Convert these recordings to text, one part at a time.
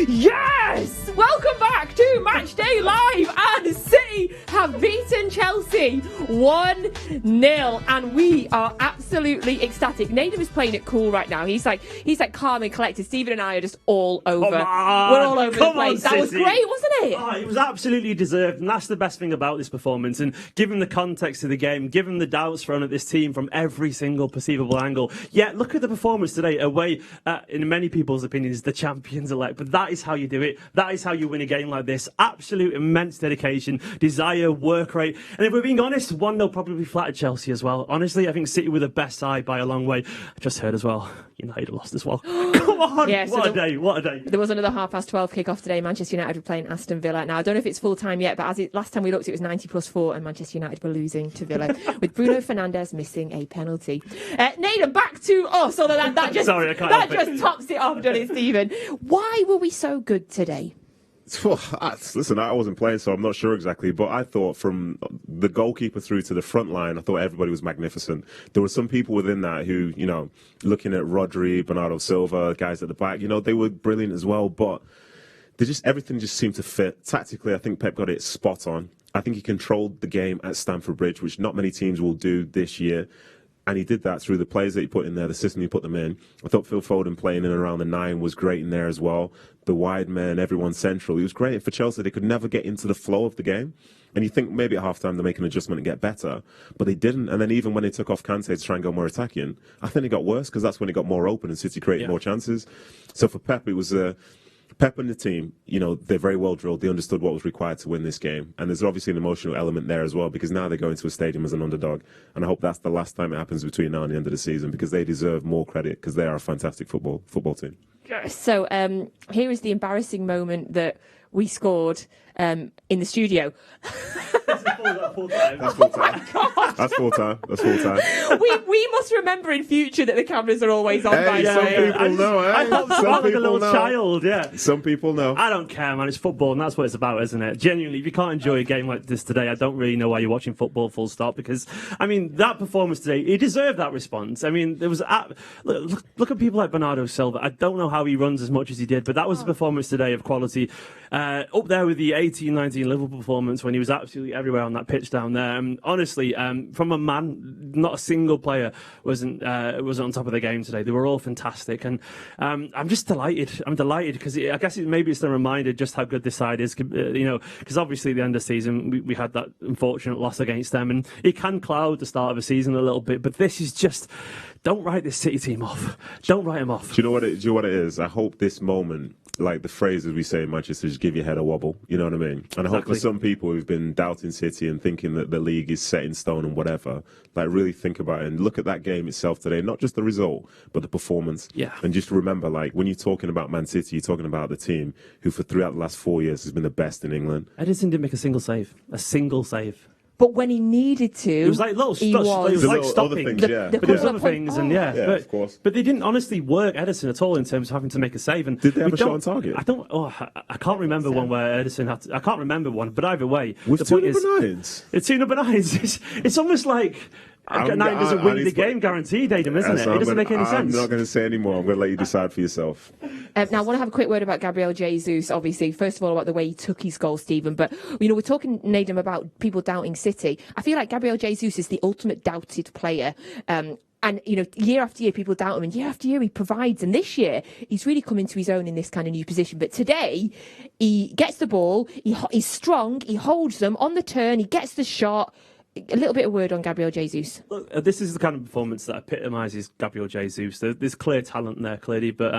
Yes! Welcome back to Matchday Live, and City have beaten Chelsea 1-0, and we are absolutely ecstatic. Nedum is playing it cool right now. He's like calm and collected. Steven and I are just all over. We're all over the place. That was great, wasn't it? Oh, it was absolutely deserved, and that's the best thing about this performance. And given the context of the game, given the doubts thrown at this team from every single perceivable angle, yeah, look at the performance today. Away, in many people's opinions, the champions elect. But that is how you do it. That is how you win a game like this. Absolute immense dedication, desire, work rate. And if we're being honest, 1-0 probably flattered Chelsea as well. Honestly, I think City were the best side by a long way. I just heard as well, United lost as well. Come on! Yeah, what a day. There was another 12:30 kick-off today. Manchester United were playing Aston Villa. Now, I don't know if it's full-time yet, but last time we looked, it was 90+4, and Manchester United were losing to Villa, with Bruno Fernandes missing a penalty. Nathan, back to us, although that just, Sorry, just tops it off, doesn't it, Steven? Why were we so good today? Well, listen, I wasn't playing, so I'm not sure exactly. But I thought from the goalkeeper through to the front line, I thought everybody was magnificent. There were some people within that who, looking at Rodri, Bernardo Silva, guys at the back, they were brilliant as well. But everything just seemed to fit. Tactically, I think Pep got it spot on. I think he controlled the game at Stamford Bridge, which not many teams will do this year. And he did that through the players that he put in there, the system he put them in. I thought Phil Foden playing in and around the 9 was great in there as well. The wide men, everyone central. He was great. For Chelsea, they could never get into the flow of the game. And you think maybe at half-time they'll make an adjustment and get better. But they didn't. And then even when they took off Kante to try and go more attacking, I think it got worse because that's when it got more open and City created more chances. So for Pep, it was Pep and the team, they're very well drilled. They understood what was required to win this game. And there's obviously an emotional element there as well because now they go into a stadium as an underdog. And I hope that's the last time it happens between now and the end of the season because they deserve more credit because they are a fantastic football team. So here is the embarrassing moment that we scored in the studio. That's full time. That's full time. We must remember in future that the cameras are always on. Some people know. I thought like a little child. Yeah. Some people know. I don't care, man. It's football, and that's what it's about, isn't it? Genuinely, if you can't enjoy a game like this today, I don't really know why you're watching football. Full stop. Because that performance today, he deserved that response. There was look at people like Bernardo Silva. I don't know how he runs as much as he did, but that was a performance today of quality. Up there with the 18-19 Liverpool performance when he was absolutely everywhere on that pitch down there. Honestly, from a man, not a single player wasn't on top of the game today. They were all fantastic, and I'm just delighted. I'm delighted because I guess maybe it's a reminder just how good this side is. Because obviously at the end of the season we had that unfortunate loss against them, and it can cloud the start of a season a little bit. But this is just, don't write this City team off. Don't write them off. Do you know what it is? I hope this moment, like the phrases we say in Manchester, just give your head a wobble. You know what I mean? And I hope for some people who've been doubting City and thinking that the league is set in stone and whatever, like really think about it and look at that game itself today, not just the result, but the performance. Yeah. And just remember, like, when you're talking about Man City, you're talking about the team who for throughout the last 4 years has been the best in England. Edison didn't make a single save. But when he needed to, it was like little stopping. But there's other things, of course. But they didn't honestly work Edison at all in terms of having to make a save. And did they have a shot on target? I can't remember one where Edison had to. I can't remember one. But either way, with two number nines. It's 2 number 9s. It's almost like. Nine doesn't win the game guaranteed, Adam, isn't it? It doesn't make any sense. I'm not going to say any more. I'm going to let you decide for yourself. Now, I want to have a quick word about Gabriel Jesus, obviously. First of all, about the way he took his goal, Steven. But, we're talking, Nedum, about people doubting City. I feel like Gabriel Jesus is the ultimate doubted player. And, year after year, people doubt him. And year after year, he provides. And this year, he's really come into his own in this kind of new position. But today, he gets the ball. He's strong. He holds them on the turn. He gets the shot. A little bit of word on Gabriel Jesus. Look, this is the kind of performance that epitomises Gabriel Jesus. There's clear talent there, clearly, but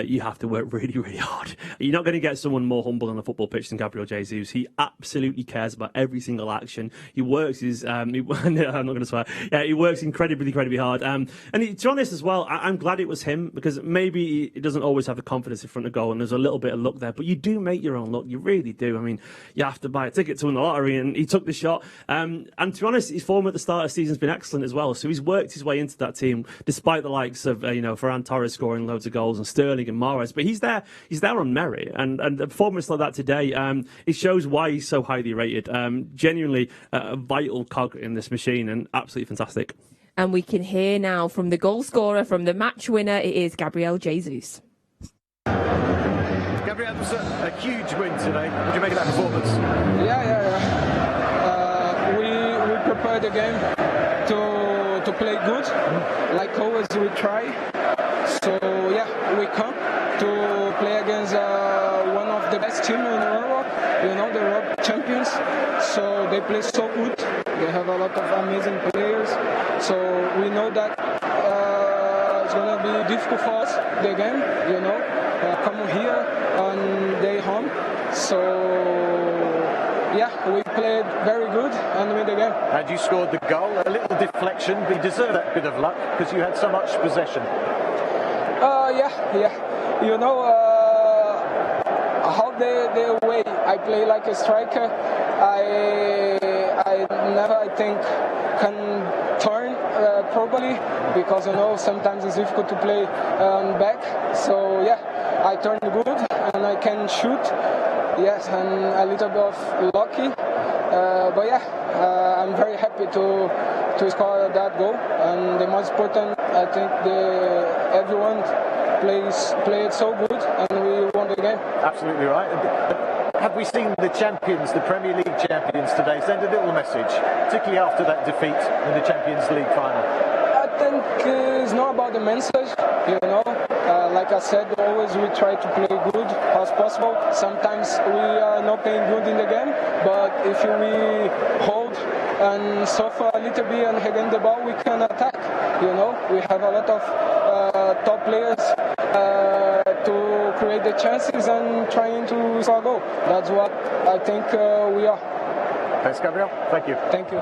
you have to work really, really hard. You're not going to get someone more humble on a football pitch than Gabriel Jesus. He absolutely cares about every single action. He works I'm not going to swear. Yeah, he works incredibly, incredibly hard. And to be honest as well, I'm glad it was him because maybe he doesn't always have the confidence in front of goal and there's a little bit of luck there, but you do make your own luck. You really do. You have to buy a ticket to win the lottery, and he took the shot. And to be honest, his form at the start of the season has been excellent as well. So he's worked his way into that team, despite the likes of Ferran Torres scoring loads of goals and Sterling and Mahrez. But he's there on merit, and a performance like that today, it shows why he's so highly rated. Genuinely a vital cog in this machine, and absolutely fantastic. And we can hear now from the goal scorer, from the match winner. It is Gabriel Jesus. Gabriel, it was a huge win today. What do you make of that performance? We prepared the game to play good, like always we try. So we come to play against one of the best teams in Europe, the Europe champions. So they play so good. They have a lot of amazing players. So we know that it's gonna be difficult for us, the game, come here and they home. So we played very good and win the game. And you scored the goal, a little deflection, but you deserve that bit of luck because you had so much possession. How the way I play like a striker, I never, I think, can turn properly because sometimes it's difficult to play back. So I turn good and I can shoot. Yes, and a little bit of lucky. I'm very happy to score that goal. And the most important, I think, everyone played so good, and we won the game. Absolutely right. Have we seen the champions, the Premier League champions today, send a little message, particularly after that defeat in the Champions League final? I think it's not about the message, like I said, always we try to play good as possible. Sometimes we are not playing good in the game, but if we hold and suffer a little bit and again the ball, we can attack. We have a lot of top players to create the chances and trying to score a goal. That's what I think we are. Thanks, Gabriel. Thank you. Thank you.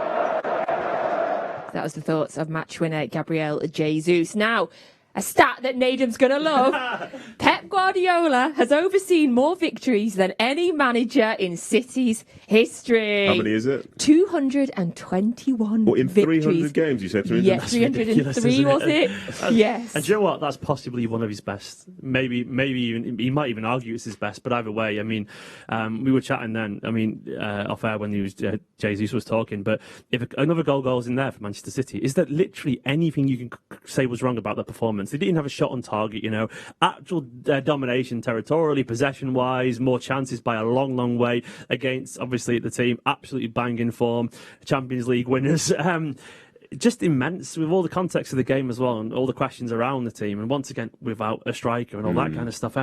That was the thoughts of match winner Gabriel Jesus. Now, a stat that Nedum's going to love. Pep Guardiola has overseen more victories than any manager in City's history. How many is it? 221 Well, in victories. 300 games, you said 300? Yes, 303 was it? Yes. And do you know what? That's possibly one of his best. Maybe even he might even argue it's his best. But either way, I mean, we were chatting then. I mean, off air when Jesus was talking. But if another goal goes in there for Manchester City, is there literally anything you can say was wrong about that performance? They didn't have a shot on target. Actual domination territorially, possession-wise, more chances by a long, long way against obviously the team. Absolutely banging form, Champions League winners. Just immense with all the context of the game as well and all the questions around the team, and once again without a striker and all that kind of stuff.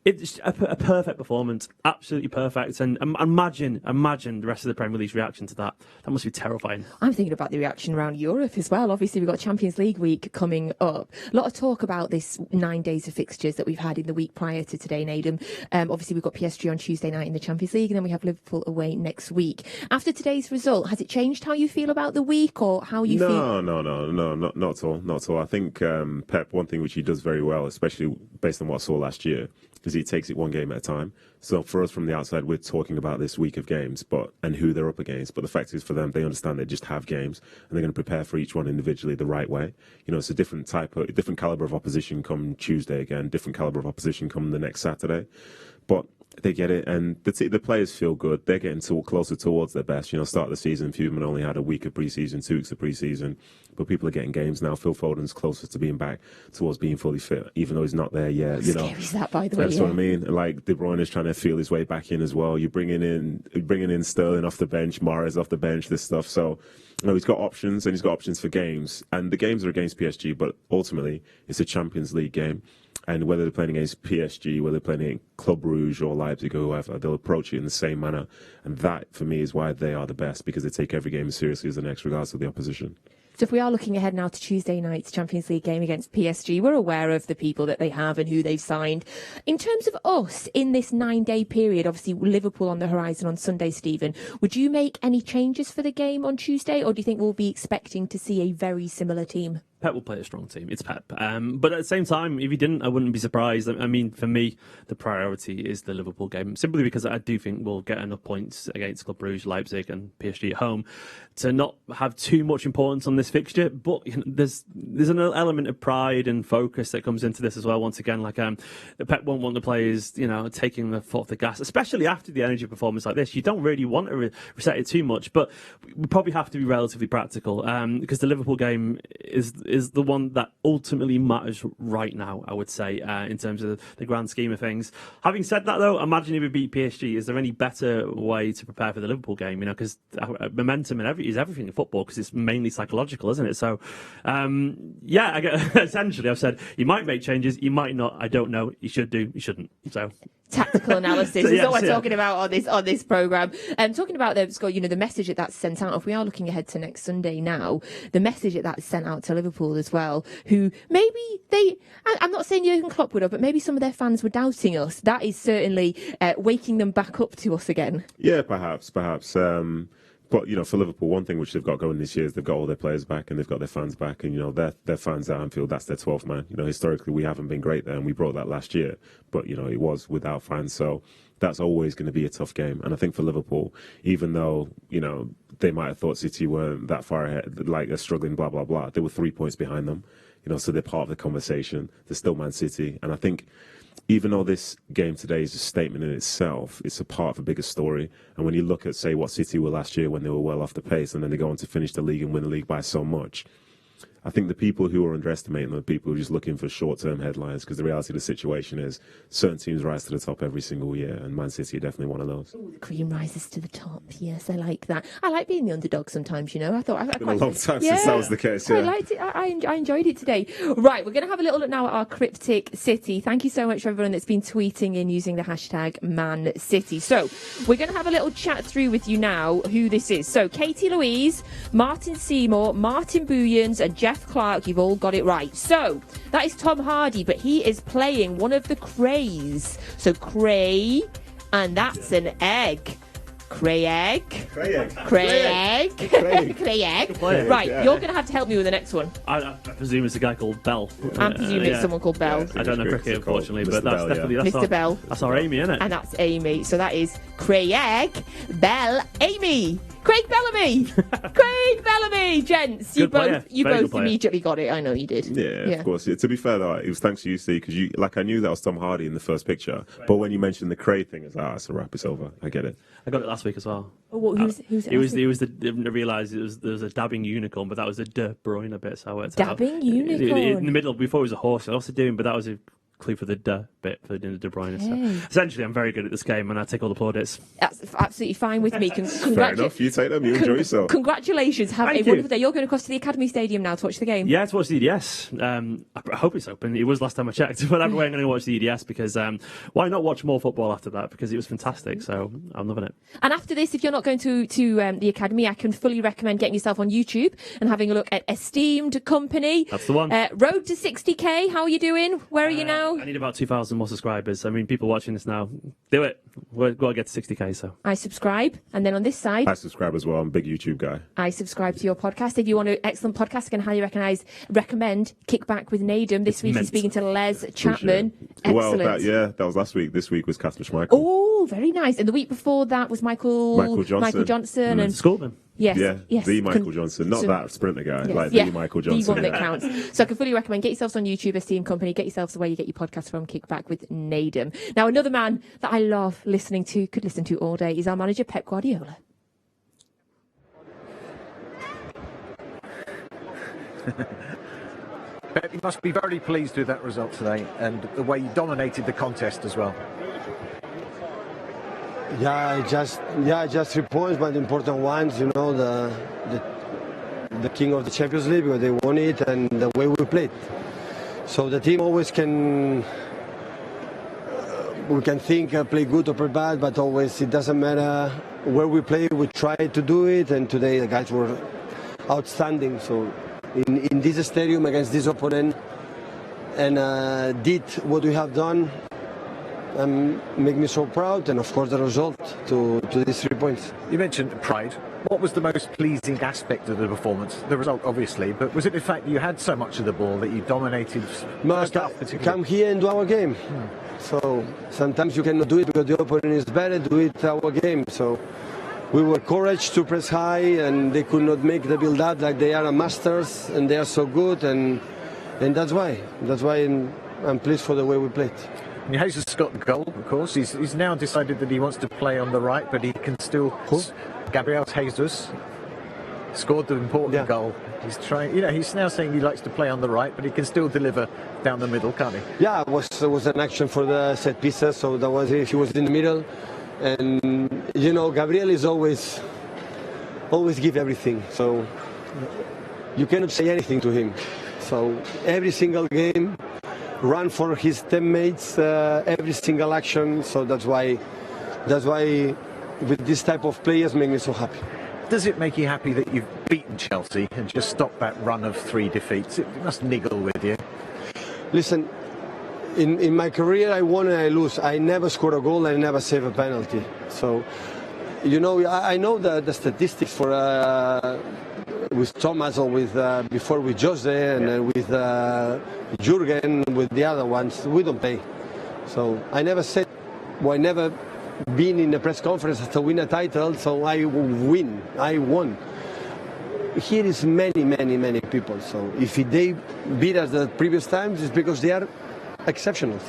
It's a perfect performance, absolutely perfect. And imagine the rest of the Premier League's reaction to that. That must be terrifying. I'm thinking about the reaction around Europe as well. Obviously, we've got Champions League week coming up. A lot of talk about this 9 days of fixtures that we've had in the week prior to today, Nedum. Obviously, we've got PSG on Tuesday night in the Champions League, and then we have Liverpool away next week. After today's result, has it changed how you feel about the week or how you feel? No, not at all. Not at all. I think Pep, one thing which he does very well, especially based on what I saw last year, is he takes it one game at a time. So for us from the outside, we're talking about this week of games and who they're up against. But the fact is, for them, they understand they just have games and they're going to prepare for each one individually the right way. It's a different caliber of opposition come Tuesday again, different caliber of opposition come the next Saturday. But they get it, and the players feel good. They're getting closer towards their best. Start of the season, Fewman only had a week of pre-season, 2 weeks of pre-season, but people are getting games now. Phil Foden's closer to being back towards being fully fit, even though he's not there yet. Scary is that, by the way? That's what I mean. Like De Bruyne is trying to feel his way back in as well. You're bringing in Sterling off the bench, Mahrez off the bench, this stuff. So he's got options, and he's got options for games, and the games are against PSG, but ultimately it's a Champions League game. And whether they're playing against PSG, whether they're playing against Club Brugge or Leipzig or whoever, they'll approach it in the same manner. And that, for me, is why they are the best, because they take every game as seriously as the next, regardless of the opposition. So if we are looking ahead now to Tuesday night's Champions League game against PSG, we're aware of the people that they have and who they've signed. In terms of us in this 9-day period, obviously Liverpool on the horizon on Sunday, Steven, would you make any changes for the game on Tuesday, or do you think we'll be expecting to see a very similar team? Pep will play a strong team. It's Pep. But at the same time, if he didn't, I wouldn't be surprised. I mean, for me, the priority is the Liverpool game, simply because I do think we'll get enough points against Club Brugge, Leipzig and PSG at home to not have too much importance on this fixture. But there's an element of pride and focus that comes into this as well. Once again, Pep won't want the players, taking the foot off the gas, especially after the energy performance like this. You don't really want to reset it too much, but we probably have to be relatively practical because the Liverpool game is is the one that ultimately matters right now, I would say, in terms of the grand scheme of things. Having said that, though, imagine if we beat PSG. Is there any better way to prepare for the Liverpool game? Because momentum is everything in football, because it's mainly psychological, isn't it? So, essentially, I've said you might make changes, you might not. I don't know. You should do. You shouldn't. So. Tactical analysis is what we're talking about on this programme. Talking about the message that's sent out. If we are looking ahead to next Sunday now, the message that's sent out to Liverpool as well, who maybe I'm not saying Jurgen Klopp would have, but maybe some of their fans were doubting us. That is certainly waking them back up to us again. Yeah, perhaps. But, for Liverpool, one thing which they've got going this year is they've got all their players back and they've got their fans back. And, their fans at Anfield, that's their 12th man. Historically, we haven't been great there, and we brought that last year. But, it was without fans. So that's always going to be a tough game. And I think for Liverpool, even though, they might have thought City weren't that far ahead, like they're struggling, blah, blah, blah, they were 3 points behind them. So they're part of the conversation. They're still Man City. And I think even though this game today is a statement in itself, it's a part of a bigger story. And when you look at, say, what City were last year when they were well off the pace, and then they go on to finish the league and win the league by so much, I think the people who are underestimating the people who are just looking for short-term headlines, because the reality of the situation is certain teams rise to the top every single year, and Man City are definitely one of those. Ooh, the cream rises to the top. Yes, I like that. I like being the underdog sometimes, I thought It's been a long time since that was the case. I liked it. I enjoyed it today. Right, we're going to have a little look now at our cryptic City. Thank you so much for everyone that's been tweeting in using the hashtag Man City. So we're going to have a little chat through with you now who this is. So Katie Louise, Martin Seymour, Martin Booyans, and Jeff Clark. You've all got it right. So that is Tom Hardy, but he is playing one of the Crays. So Cray, and that's an egg. Cray egg. Right, you're going to have to help me with the next one. I presume it's a guy called Bell. I'm presuming it's someone called Bell. I don't know cricket, unfortunately, but that's definitely Mr. Bell. That's our Amy, isn't it? And that's Amy. So that is Craig Bell Amy. Craig Bellamy! Craig Bellamy! Gents, you both immediately got it. I know you did. Yeah, of course. Yeah, to be fair, though, it was thanks to you, Steve, because I knew that was Tom Hardy in the first picture, but when you mentioned the Cray thing, it's it's a wrap, it's over. I get it. I got it last week as well. Who's it? I realised there was a dabbing unicorn, but that was a De Bruyne bit, so I worked dabbing unicorn? In the middle, before it was a horse, I was doing, but that was a clue for the bit for the De Bruyne. So essentially, I'm very good at this game, and I take all the plaudits. That's absolutely fine with me. Fair enough. You take them. You enjoy yourself. Congratulations. Have a wonderful day. You're going across to the Academy Stadium now to watch the game. Yeah, to watch the EDS. I hope it's open. It was last time I checked. But I'm going to watch the EDS because why not watch more football after that? Because it was fantastic. So I'm loving it. And after this, if you're not going to the Academy, I can fully recommend getting yourself on YouTube and having a look at Esteemed Company. That's the one. Road to 60k. How are you doing? Where are you now? I need about 2,000 more subscribers. I mean, people watching this now, do it. We've got to get to 60k. So I subscribe, and then on this side, I subscribe as well. I'm a big YouTube guy. I subscribe to your podcast. If you want an excellent podcast, I can highly recommend Kickback with Nedum. This week he's speaking to Les Chapman. Excellent. Well, that was last week. This week was Casper Schmeichel. Oh, very nice. And the week before that was Michael Johnson and Scoldman. Yes, the Michael Johnson, not that sprinter guy, the Michael Johnson. The one that counts. So I can fully recommend, get yourselves on YouTube, Esteemed Company, get yourselves where you get your podcast from, Kickback with Nedum. Now, another man that I love listening to, could listen to all day, is our manager, Pep Guardiola. Pep, you must be very pleased with that result today and the way you dominated the contest as well. Just 3 points, but important ones. The king of the Champions League, because they won it, and the way we played. So the team always can. We can think play good or play bad, but always it doesn't matter where we play. We try to do it, and today the guys were outstanding. So in this stadium against this opponent, and did what we have done. Make me so proud, and of course the result to these 3 points. You mentioned pride. What was the most pleasing aspect of the performance? The result, obviously, but was it the fact that you had so much of the ball that you dominated? Come here and do our game. So sometimes you cannot do it because the opponent is better. Do it our game. So we were courage to press high, and they could not make the build up like they are masters, and they are so good, and that's why I'm pleased for the way we played. Jesus got the goal, of course. He's now decided that he wants to play on the right, but he can still. Who? Gabriel Jesus. scored the important goal. He's trying. He's now saying he likes to play on the right, but he can still deliver down the middle, can't he? Yeah, it was an action for the set pieces, so that was it. He was in the middle, and Gabriel is always give everything. So you cannot say anything to him. So every single game, run for his teammates, every single action. So that's why with this type of players make me so happy. Does it make you happy that you've beaten Chelsea and just stopped that run of 3 defeats? It must niggle with you. Listen, in my career, I won and I lose. I never score a goal, I never save a penalty. So, I know the statistics for with Thomas or with before with Jose and then with Jurgen, with the other ones. We don't play. So I never said, I never been in a press conference to win a title, so I won. Here is many people, so if they beat us the previous times, it's because they are exceptional.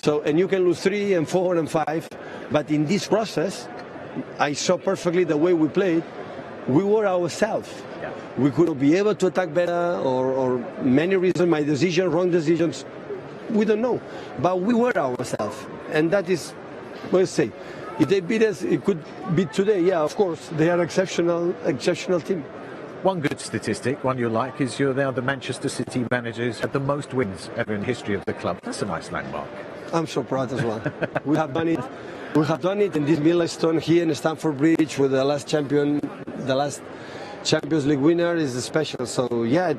So, and you can lose 3 and 4 and 5, but in this process, I saw perfectly the way we played. We were ourselves. Yeah. We couldn't be able to attack better, or many reasons, my decision, wrong decisions, we don't know. But we were ourselves, and that is, let's say, if they beat us, it could be today. Yeah, of course, they are exceptional team. One good statistic, one you like, is you're now the Manchester City manager who's had the most wins ever in the history of the club. That's a nice landmark. I'm so proud as well. We have done it. We have done it in this milestone here in Stamford Bridge with the last Champions League winner is special. So yeah,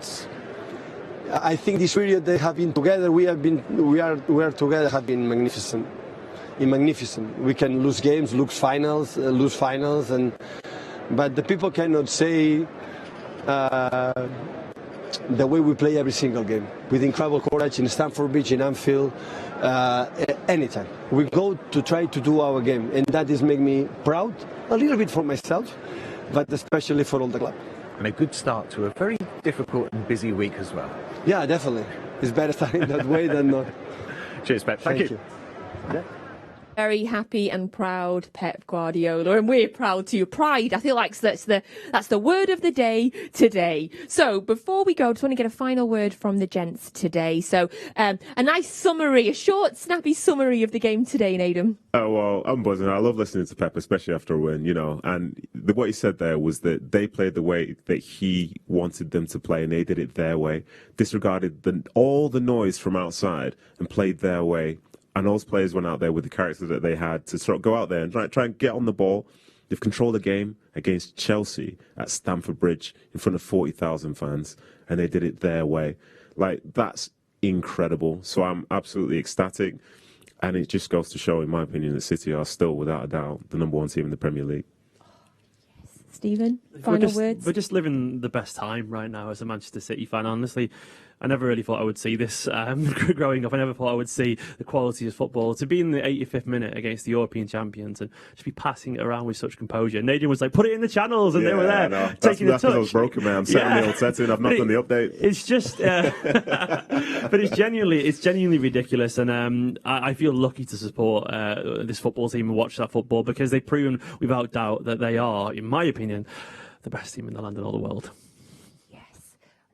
I think this period they have been together. We are together. Have been magnificent. Magnificent. We can lose games, lose finals, but the people cannot say the way we play every single game with incredible courage in Stamford Bridge, in Anfield, anytime. We go to try to do our game, and that is make me proud, a little bit for myself, but especially for all the club. And a good start to a very difficult and busy week as well. Yeah, definitely. It's better starting that way than not. Cheers, Pep. Thank you. Yeah. Very happy and proud Pep Guardiola, and we're proud too. Pride, I feel like that's the word of the day today. So before we go, I just want to get a final word from the gents today. So a nice summary, a short, snappy summary of the game today, Nedum. Oh, well, I'm buzzing. I love listening to Pep, especially after a win, and what he said there was that they played the way that he wanted them to play, and they did it their way, disregarded all the noise from outside and played their way. And those players went out there with the character that they had to sort of go out there and try and get on the ball. They've controlled the game against Chelsea at Stamford Bridge in front of 40,000 fans, and they did it their way. Like, that's incredible. So I'm absolutely ecstatic. And it just goes to show, in my opinion, that City are still, without a doubt, the number 1 team in the Premier League. Stephen, final words? We're just living the best time right now as a Manchester City fan. Honestly, I never really thought I would see this growing up. I never thought I would see the quality of football. To be in the 85th minute against the European champions and just be passing it around with such composure. Nadine was like, put it in the channels, and they were there taking that's the touch. That's I was broken, man. I'm setting the old setting. I've not done the update. It's just, but it's genuinely ridiculous. And I feel lucky to support this football team and watch that football, because they've proven without doubt that they are, in my opinion, the best team in the land and all the world.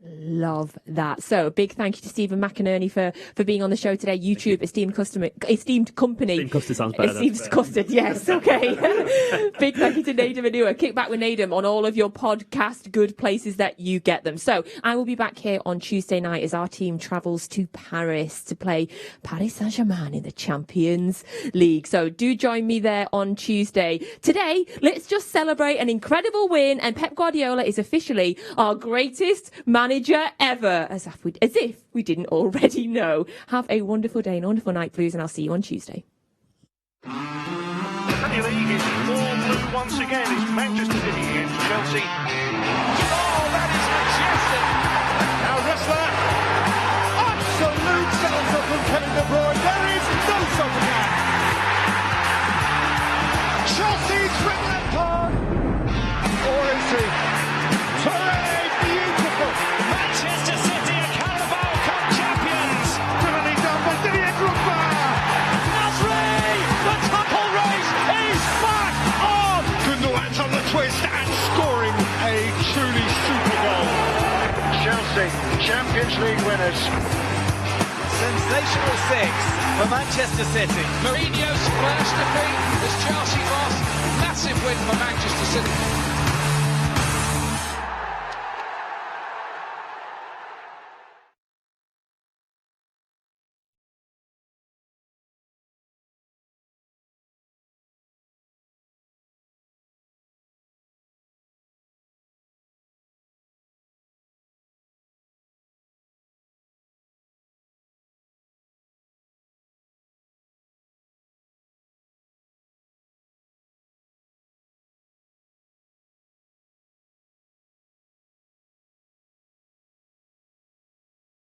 Love that. So a big thank you to Stephen McInerney for being on the show today. YouTube, esteemed company. Esteemed custard sounds better. Esteemed custard, yes. Okay. Big thank you to Nedum and Kick back with Nedum on all of your podcast good places that you get them. So I will be back here on Tuesday night as our team travels to Paris to play Paris Saint-Germain in the Champions League. So do join me there on Tuesday. Today, let's just celebrate an incredible win, and Pep Guardiola is officially our greatest manager ever, as if we didn't already know. Have a wonderful day and a wonderful night, Blues, and I'll see you on Tuesday. Premier League is all blue once again. It's Manchester City against Chelsea. Oh, that is majestic! Now Rissler, absolute salsa from Kevin De Bruyne. There is no stopping that. Chelsea's triple empire, or is he? Manchester City are Carabao Cup champions. Brilliantly done by Didier Drogba. Nasri, the tackle race is back on. Gundogan's on the twist and scoring a truly Champions League winners. Sensational 6 for Manchester City. Mourinho's first defeat as Chelsea lost. Massive win for Manchester City.